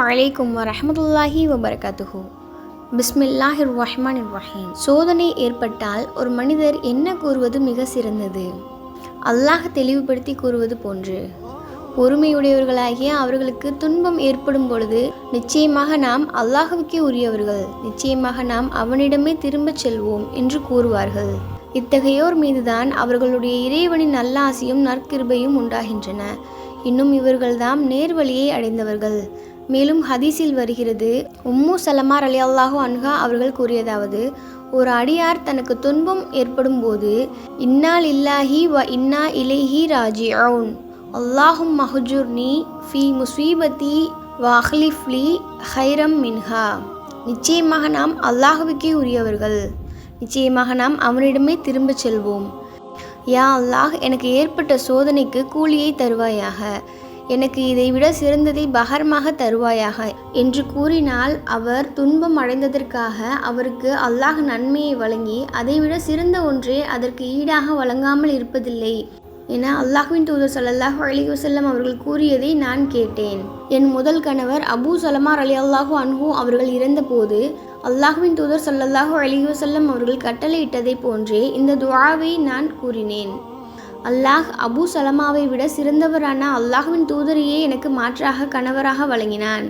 அலைக்கும் வரஹ்மத்துல்லாஹி வபரகாத்துஹு. பிஸ்மில்லாஹிர் ரஹ்மானிர் ரஹீம். சோதனை ஏற்பட்டால் ஒரு மனிதர் என்ன கூறுவது மிக சிறந்தது? அல்லாஹ் தெளிவுபடுத்தி கூறுவது போன்று, பொறுமையுடையவர்களாகிய அவர்களுக்கு துன்பம் ஏற்படும் பொழுது நிச்சயமாக நாம் அல்லாஹ்வுக்கே உரியவர்கள், நிச்சயமாக நாம் அவனிடமே திரும்பச் செல்வோம் என்று கூறுவார்கள். இத்தகையோர் மீதுதான் அவர்களுடைய இறைவனின் நல்லாசியும் நற்கிருபையும் உண்டாகின்றன. இன்னும் இவர்கள்தாம் நேர்வழியை அடைந்தவர்கள். மேலும் ஹதீஸில் வருகிறது, உம்மு சலமா ரலியல்லாஹு அன்ஹா அவர்கள் கூறியதாவது, ஒரு அடியார் தனக்கு துன்பம் ஏற்படும் போது இன்னா லில்லாஹி வ இன்னா இலைஹி ராஜிஊன், அல்லாஹும் மஹ்ஜுர்னி ஃபி முஸீபதி வ அஹ்லிஃப்லி ஹைரம் மின்ஹா, நிச்சயமாக நாம் அல்லாஹ்வுக்கே உரியவர்கள், நிச்சயமாக நாம் அவனிடமே திரும்பச் செல்வோம். யா அல்லாஹ், எனக்கு ஏற்பட்ட சோதனைக்கு கூலியை தருவாயாக, எனக்கு இதைவிட சிறந்ததை பகரமாக தருவாயாக என்று கூறினால் அவர் துன்பம் அடைந்ததற்காக அவருக்கு அல்லாஹ் நன்மையை வழங்கி அதைவிட சிறந்த ஒன்றே அதற்கு ஈடாக வழங்காமல் இருப்பதில்லை என அல்லாஹ்வின் தூதர் ஸல்லல்லாஹு அலைஹி வஸல்லம் அவர்கள் கூறியதை நான் கேட்டேன். என் முதல் கணவர் அபூ சலமா ரலியல்லாஹு அன்ஹு அவர்கள் இறந்தபோது அல்லாஹ்வின் தூதர் ஸல்லல்லாஹு அலைஹி வஸல்லம் அவர்கள் கட்டளையிட்டதை போன்றே இந்த துஆவை நான் கூறினேன். அல்லாஹ் அபூ சலமாவை விட சிறந்தவரான அல்லாஹ்வின் தூதரையே எனக்கு மாற்றாக கணவராக வழங்கினான்.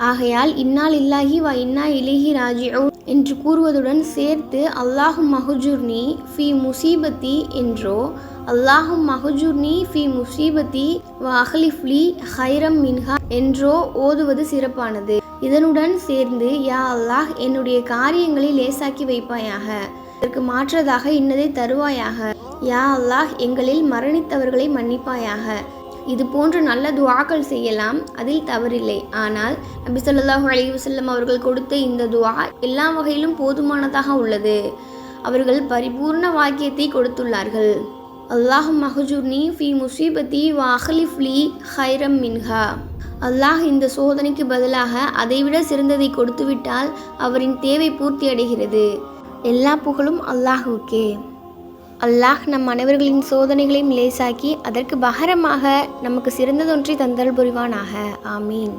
ஆகையால் இன்னா லில்லாஹி வ இன்னா இலைஹி ராஜிஊன் என்று கூறுவதுடன் சேர்த்து அல்லாஹும் மஹ்ஜுர்னி ஃபி முஸீபதி என்றோ அல்லாஹும் மஹ்ஜுர்னி ஃபி முஸீபதி வ அஹ்லிஃப்லி ஹைரம் மின்ஹா என்றோ ஓதுவது சிறப்பானது. இதனுடன் சேர்ந்து யா அல்லாஹ், என்னுடைய காரியங்களை லேசாக்கி வைப்பாயாக, இதற்கு மாற்றதாக இன்னதை தருவாயாக, யா அல்லாஹ், எங்களில் மரணித்தவர்களை மன்னிப்பாயாக, இது போன்ற நல்ல துஆக்கள் செய்யலாம், அதில் தவறில்லை. ஆனால் நபி ஸல்லல்லாஹு அலைஹி வஸல்லம் அவர்கள் கொடுத்த இந்த துஆ எல்லா வகையிலும் போதுமானதாக உள்ளது. அவர்கள் பரிபூர்ண வாக்கியத்தை கொடுத்துள்ளார்கள். அல்லாஹும் மஹ்ஜுர்னி ஃபி முஸீபதி வ அஹ்லிஃப்லி ஹைரம் மின்ஹா. அல்லாஹ் இந்த சோதனைக்கு பதிலாக அதைவிட சிறந்ததை கொடுத்துவிட்டால் அவரின் தேவை பூர்த்தி அடைகிறது. எல்லா புகழும் அல்லாஹ்வுக்கே. அல்லாஹ் நம் அனைவர்களின் சோதனைகளையும் லேசாக்கி அதற்கு பகரமாக நமக்கு சிறந்ததொன்றை தந்தல் புரிவானாக. ஆமீன்.